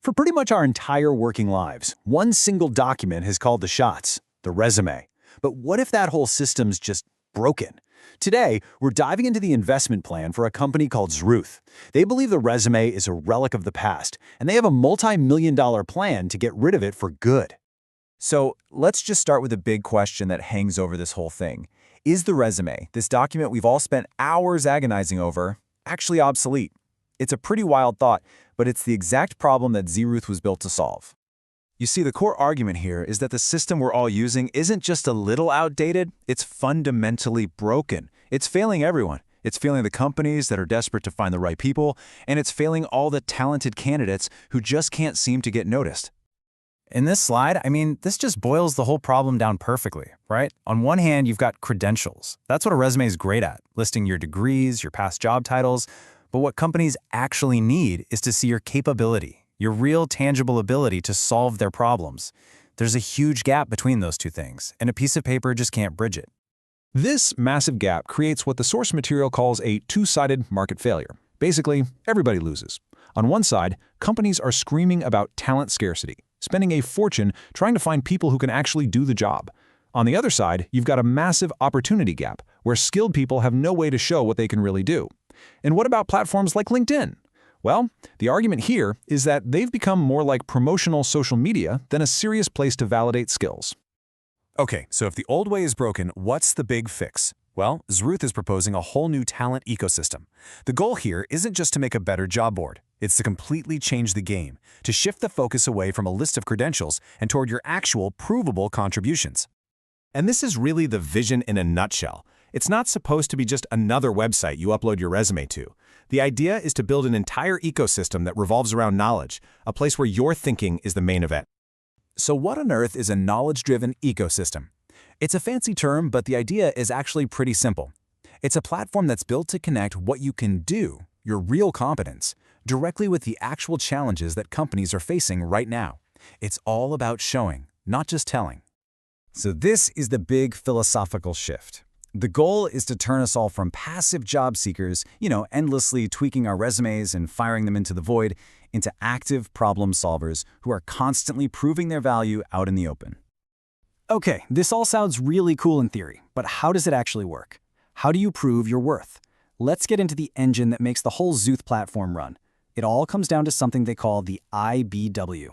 For pretty much our entire working lives, one single document has called the shots, the resume. But what if that whole system's just broken? Today, we're diving into the investment plan for a company called Zrooth. They believe the resume is a relic of the past, and they have a multi-million-dollar plan to get rid of it for good. So let's just start with a big question that hangs over this whole thing. Is the resume, this document we've all spent hours agonizing over, actually obsolete? It's a pretty wild thought, but it's the exact problem that Zrooth was built to solve. You see, the core argument here is that the system we're all using isn't just a little outdated, it's fundamentally broken. It's failing everyone. It's failing the companies that are desperate to find the right people, and it's failing all the talented candidates who just can't seem to get noticed. In this slide, this just boils the whole problem down perfectly, right? On one hand, you've got credentials. That's what a resume is great at, listing your degrees, your past job titles. But what companies actually need is to see your capability, your real tangible ability to solve their problems. There's a huge gap between those two things, and a piece of paper just can't bridge it. This massive gap creates what the source material calls a two-sided market failure. Basically, everybody loses. On one side, companies are screaming about talent scarcity, spending a fortune trying to find people who can actually do the job. On the other side, you've got a massive opportunity gap, where skilled people have no way to show what they can really do. And what about platforms like LinkedIn? Well, the argument here is that they've become more like promotional social media than a serious place to validate skills. Okay, so if the old way is broken, what's the big fix? Well, Zrooth is proposing a whole new talent ecosystem. The goal here isn't just to make a better job board. It's to completely change the game, to shift the focus away from a list of credentials and toward your actual, provable contributions. And this is really the vision in a nutshell. It's not supposed to be just another website you upload your resume to. The idea is to build an entire ecosystem that revolves around knowledge, a place where your thinking is the main event. So what on earth is a knowledge-driven ecosystem? It's a fancy term, but the idea is actually pretty simple. It's a platform that's built to connect what you can do, your real competence, directly with the actual challenges that companies are facing right now. It's all about showing, not just telling. So this is the big philosophical shift. The goal is to turn us all from passive job seekers, endlessly tweaking our resumes and firing them into the void, into active problem solvers who are constantly proving their value out in the open. Okay, this all sounds really cool in theory, but how does it actually work? How do you prove your worth? Let's get into the engine that makes the whole Zrooth platform run. It all comes down to something they call the IBW.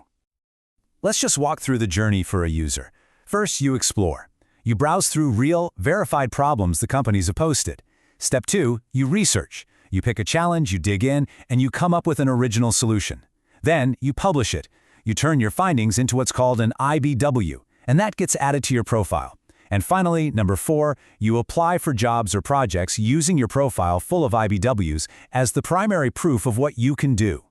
Let's just walk through the journey for a user. First, you explore. You browse through real, verified problems the companies have posted. Step 2, you research. You pick a challenge, you dig in, and you come up with an original solution. Then, you publish it. You turn your findings into what's called an IBW, and that gets added to your profile. And finally, number 4, you apply for jobs or projects using your profile full of IBWs as the primary proof of what you can do.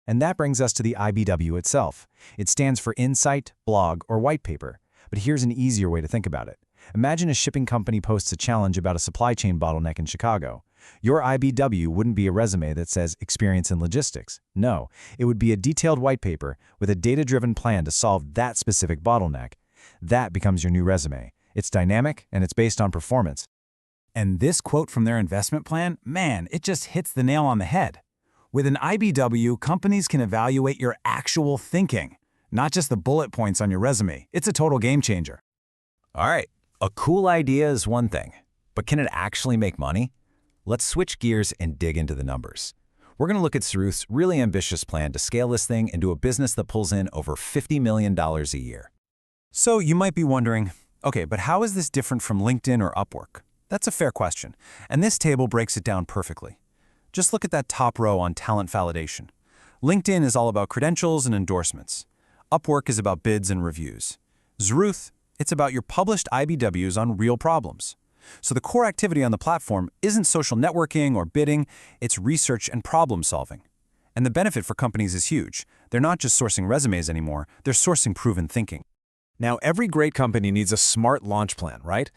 And that brings us to the IBW itself. It stands for Insight, Blog, or White Paper. But here's an easier way to think about it. Imagine a shipping company posts a challenge about a supply chain bottleneck in Chicago. Your IBW wouldn't be a resume that says experience in logistics. No, it would be a detailed white paper with a data-driven plan to solve that specific bottleneck. That becomes your new resume. It's dynamic and it's based on performance. And this quote from their investment plan, man, it just hits the nail on the head. With an IBW, companies can evaluate your actual thinking, not just the bullet points on your resume. It's a total game changer. All right, a cool idea is one thing, but can it actually make money? Let's switch gears and dig into the numbers. We're going to look at Zrooth's really ambitious plan to scale this thing into a business that pulls in over $50 million a year. So you might be wondering, okay, but how is this different from LinkedIn or Upwork? That's a fair question, and this table breaks it down perfectly. Just look at that top row on talent validation. LinkedIn is all about credentials and endorsements. Upwork is about bids and reviews. Zrooth, it's about your published IBWs on real problems. So the core activity on the platform isn't social networking or bidding, it's research and problem solving. And the benefit for companies is huge. They're not just sourcing resumes anymore, they're sourcing proven thinking. Now, every great company needs a smart launch plan, right?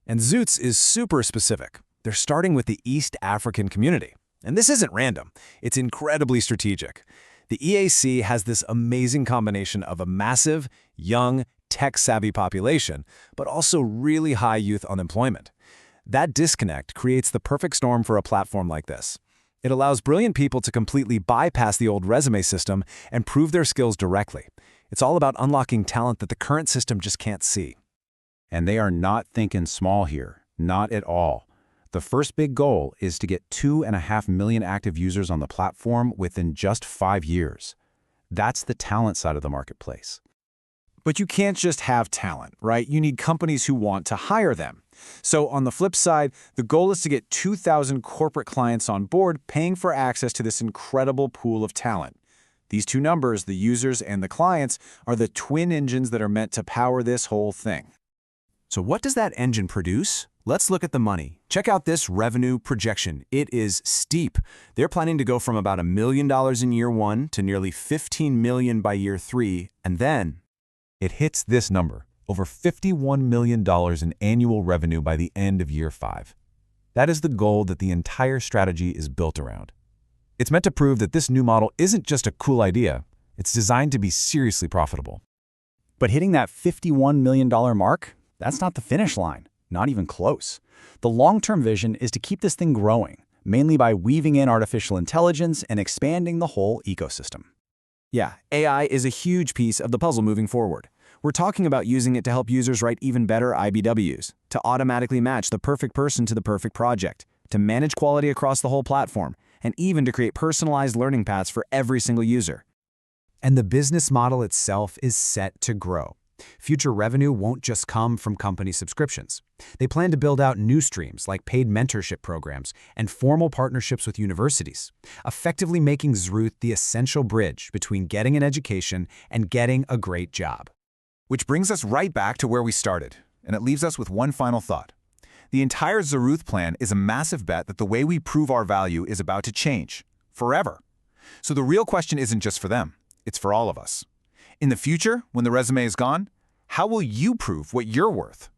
And Zrooth's is super specific. They're starting with the East African community. And this isn't random. It's incredibly strategic. The EAC has this amazing combination of a massive, young, tech-savvy population, but also really high youth unemployment. That disconnect creates the perfect storm for a platform like this. It allows brilliant people to completely bypass the old resume system and prove their skills directly. It's all about unlocking talent that the current system just can't see. And they are not thinking small here, not at all. The first big goal is to get 2.5 million active users on the platform within just 5 years. That's the talent side of the marketplace. But you can't just have talent, right? You need companies who want to hire them. So on the flip side, the goal is to get 2,000 corporate clients on board paying for access to this incredible pool of talent. These two numbers, the users and the clients, are the twin engines that are meant to power this whole thing. So what does that engine produce? Let's look at the money. Check out this revenue projection. It is steep. They're planning to go from about $1 million in year 1 to nearly $15 million by year 3, and then It hits this number, over $51 million in annual revenue by the end of year 5. That is the goal that the entire strategy is built around. It's meant to prove that this new model isn't just a cool idea, it's designed to be seriously profitable. But hitting that $51 million mark, that's not the finish line, not even close. The long-term vision is to keep this thing growing, mainly by weaving in artificial intelligence and expanding the whole ecosystem. Yeah, AI is a huge piece of the puzzle moving forward. We're talking about using it to help users write even better IBWs, to automatically match the perfect person to the perfect project, to manage quality across the whole platform, and even to create personalized learning paths for every single user. And the business model itself is set to grow. Future revenue won't just come from company subscriptions. They plan to build out new streams like paid mentorship programs and formal partnerships with universities, effectively making Zrooth the essential bridge between getting an education and getting a great job. Which brings us right back to where we started, and it leaves us with one final thought. The entire Zrooth plan is a massive bet that the way we prove our value is about to change, forever. So the real question isn't just for them, it's for all of us. In the future, when the resume is gone, how will you prove what you're worth?